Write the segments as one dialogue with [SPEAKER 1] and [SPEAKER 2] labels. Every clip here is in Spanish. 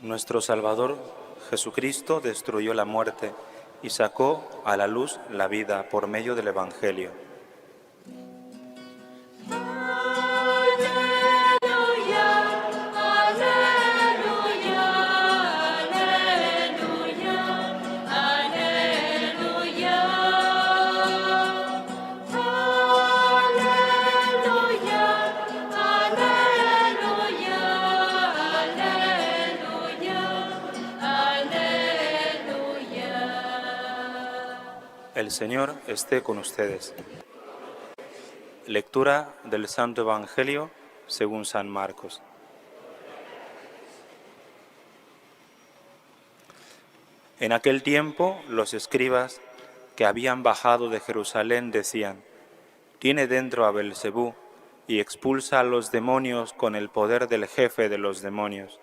[SPEAKER 1] Nuestro Salvador Jesucristo destruyó la muerte y sacó a la luz la vida por medio del Evangelio. El Señor esté con ustedes. Lectura del Santo Evangelio según San Marcos. En aquel tiempo, los escribas que habían bajado de Jerusalén decían: «Tiene dentro a Belcebú y expulsa a los demonios con el poder del jefe de los demonios».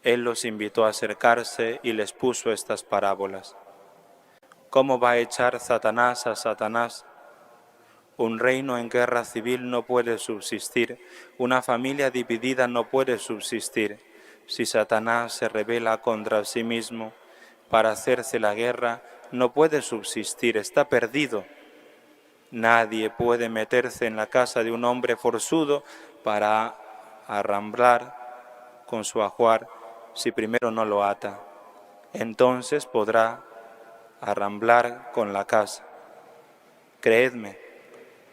[SPEAKER 1] Él los invitó a acercarse y les puso estas parábolas. ¿Cómo va a echar Satanás a Satanás? Un reino en guerra civil no puede subsistir, una familia dividida no puede subsistir. Si Satanás se rebela contra sí mismo para hacerse la guerra, no puede subsistir, está perdido. Nadie puede meterse en la casa de un hombre forzudo para arramblar con su ajuar si primero no lo ata. Entonces podrá arramblar con la casa. Creedme,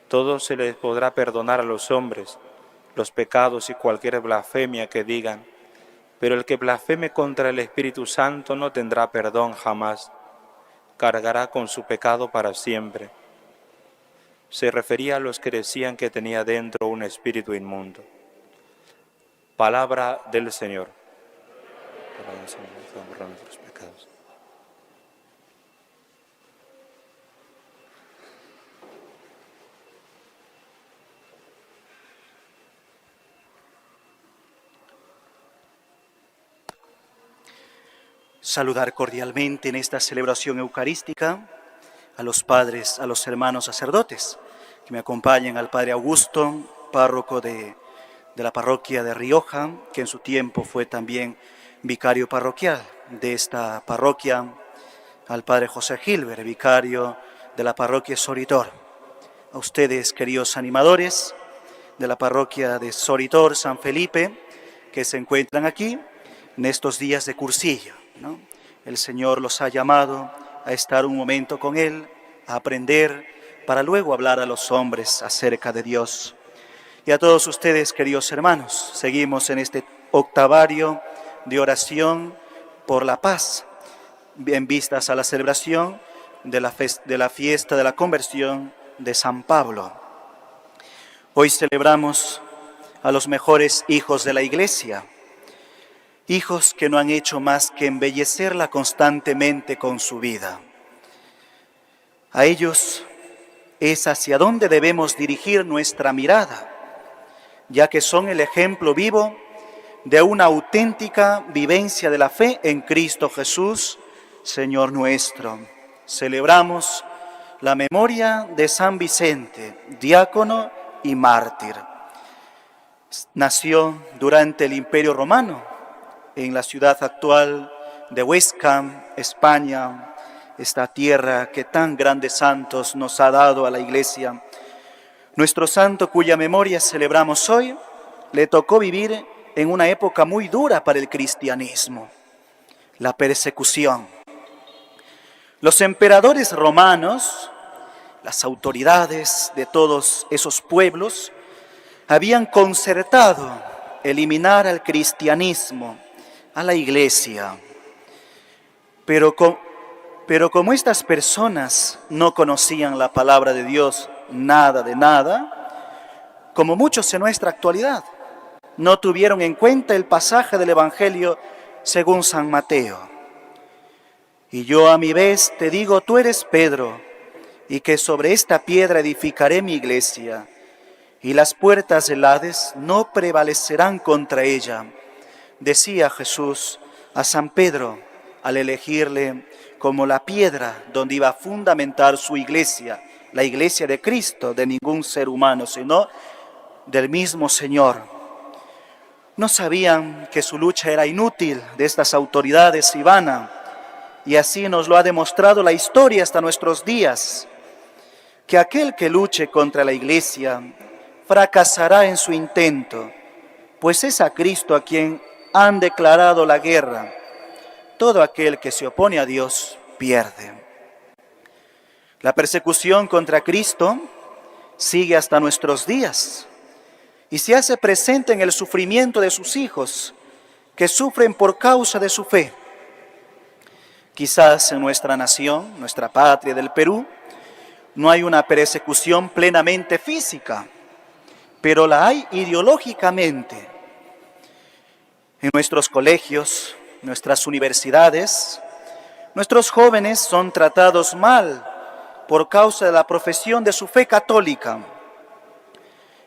[SPEAKER 1] todo se les podrá perdonar a los hombres, los pecados y cualquier blasfemia que digan, pero el que blasfeme contra el Espíritu Santo no tendrá perdón jamás, cargará con su pecado para siempre. Se refería a los que decían que tenía dentro un espíritu inmundo. Palabra del Señor.
[SPEAKER 2] Saludar cordialmente en esta celebración eucarística a los padres, a los hermanos sacerdotes que me acompañan, al Padre Augusto, párroco de la parroquia de Rioja, que en su tiempo fue también vicario parroquial de esta parroquia, al Padre José Gilbert, vicario de la parroquia Soritor. A ustedes, queridos animadores de la parroquia de Soritor, San Felipe, que se encuentran aquí en estos días de cursillo, ¿no? El Señor los ha llamado a estar un momento con Él, a aprender, para luego hablar a los hombres acerca de Dios. Y a todos ustedes, queridos hermanos, seguimos en este octavario de oración por la paz, en vistas a la celebración de la fiesta de la conversión de San Pablo. Hoy celebramos a los mejores hijos de la Iglesia, hijos que no han hecho más que embellecerla constantemente con su vida. A ellos es hacia donde debemos dirigir nuestra mirada, ya que son el ejemplo vivo de una auténtica vivencia de la fe en Cristo Jesús, Señor nuestro. Celebramos la memoria de San Vicente, diácono y mártir. Nació durante el Imperio Romano, en la ciudad actual de Huesca, España, esta tierra que tan grandes santos nos ha dado a la Iglesia. Nuestro santo, cuya memoria celebramos hoy, le tocó vivir en una época muy dura para el cristianismo, la persecución. Los emperadores romanos, las autoridades de todos esos pueblos, habían concertado eliminar al cristianismo, a la Iglesia. Pero como estas personas no conocían la palabra de Dios nada de nada, como muchos en nuestra actualidad, no tuvieron en cuenta el pasaje del Evangelio según San Mateo. Y yo a mi vez te digo, tú eres Pedro, y que sobre esta piedra edificaré mi iglesia, y las puertas del Hades no prevalecerán contra ella. Decía Jesús a San Pedro al elegirle como la piedra donde iba a fundamentar su iglesia, la iglesia de Cristo, de ningún ser humano, sino del mismo Señor. No sabían que su lucha era inútil de estas autoridades y vana, y así nos lo ha demostrado la historia hasta nuestros días, que aquel que luche contra la Iglesia fracasará en su intento, pues es a Cristo a quien han declarado la guerra. Todo aquel que se opone a Dios pierde. La persecución contra Cristo sigue hasta nuestros días y se hace presente en el sufrimiento de sus hijos, que sufren por causa de su fe. Quizás en nuestra nación, nuestra patria del Perú, no hay una persecución plenamente física, pero la hay ideológicamente. En nuestros colegios, nuestras universidades, nuestros jóvenes son tratados mal por causa de la profesión de su fe católica.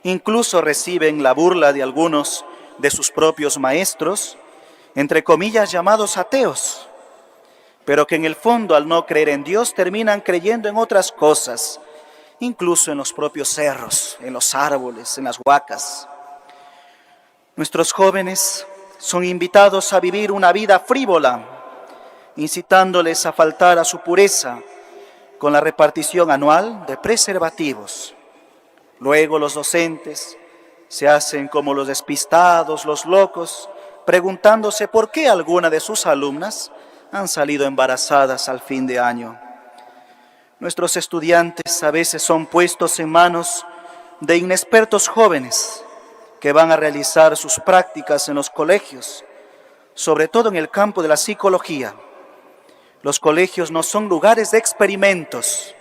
[SPEAKER 2] Incluso reciben la burla de algunos de sus propios maestros, entre comillas llamados ateos, pero que en el fondo al no creer en Dios terminan creyendo en otras cosas, incluso en los propios cerros, en los árboles, en las huacas. Nuestros jóvenes son invitados a vivir una vida frívola, incitándoles a faltar a su pureza con la repartición anual de preservativos. Luego los docentes se hacen como los despistados, los locos, preguntándose por qué alguna de sus alumnas han salido embarazadas al fin de año. Nuestros estudiantes a veces son puestos en manos de inexpertos jóvenes que van a realizar sus prácticas en los colegios, sobre todo en el campo de la psicología. Los colegios no son lugares de experimentos.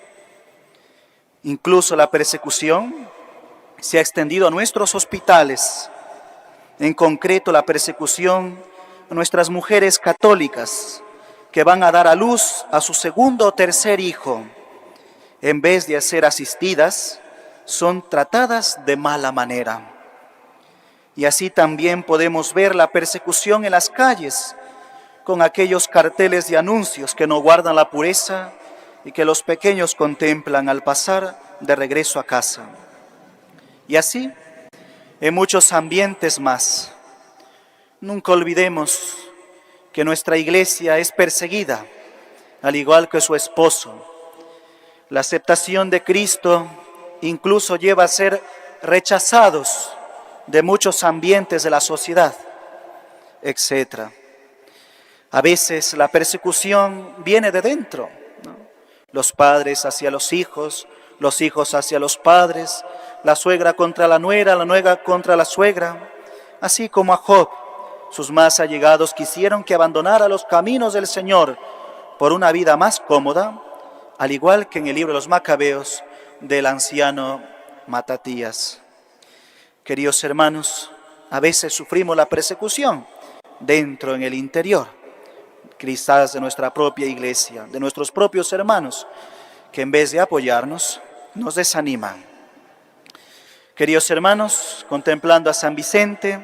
[SPEAKER 2] Incluso la persecución se ha extendido a nuestros hospitales, en concreto la persecución a nuestras mujeres católicas que van a dar a luz a su segundo o tercer hijo. En vez de ser asistidas, son tratadas de mala manera. Y así también podemos ver la persecución en las calles, con aquellos carteles de anuncios que no guardan la pureza y que los pequeños contemplan al pasar de regreso a casa. Y así, en muchos ambientes más. Nunca olvidemos que nuestra iglesia es perseguida, al igual que su esposo. La aceptación de Cristo incluso lleva a ser rechazados de muchos ambientes de la sociedad, etc. A veces la persecución viene de dentro, ¿no? Los padres hacia los hijos hacia los padres, la suegra contra la nuera contra la suegra, así como a Job. Sus más allegados quisieron que abandonara los caminos del Señor por una vida más cómoda, al igual que en el libro de los Macabeos del anciano Matatías. Queridos hermanos, a veces sufrimos la persecución dentro, en el interior, quizás de nuestra propia iglesia, de nuestros propios hermanos, que en vez de apoyarnos, nos desaniman. Queridos hermanos, contemplando a San Vicente,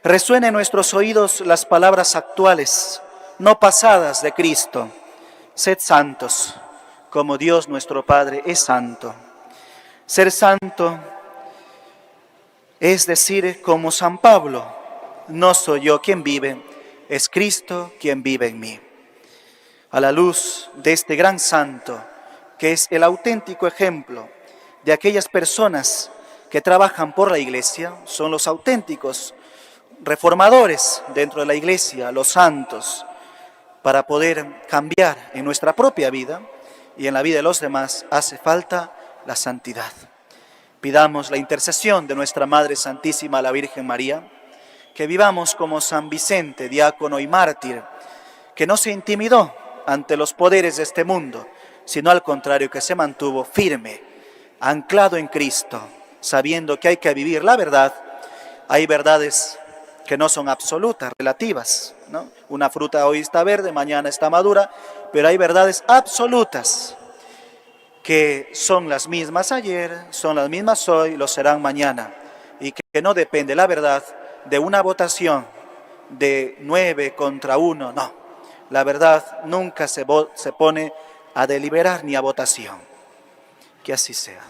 [SPEAKER 2] resuena en nuestros oídos las palabras actuales, no pasadas, de Cristo. Sed santos, como Dios nuestro Padre es santo. Ser santo es decir, como San Pablo, no soy yo quien vive, es Cristo quien vive en mí. A la luz de este gran santo, que es el auténtico ejemplo de aquellas personas que trabajan por la iglesia, son los auténticos reformadores dentro de la iglesia, los santos, para poder cambiar en nuestra propia vida y en la vida de los demás, hace falta la santidad. Pidamos la intercesión de nuestra Madre Santísima, la Virgen María, que vivamos como San Vicente, diácono y mártir, que no se intimidó ante los poderes de este mundo, sino al contrario, que se mantuvo firme, anclado en Cristo, sabiendo que hay que vivir la verdad. Hay verdades que no son absolutas, relativas, ¿no? Una fruta hoy está verde, mañana está madura, pero hay verdades absolutas que son las mismas ayer, son las mismas hoy, lo serán mañana, y que no depende la verdad de una votación de 9 contra 1, no. La verdad nunca se pone a deliberar ni a votación. Que así sea.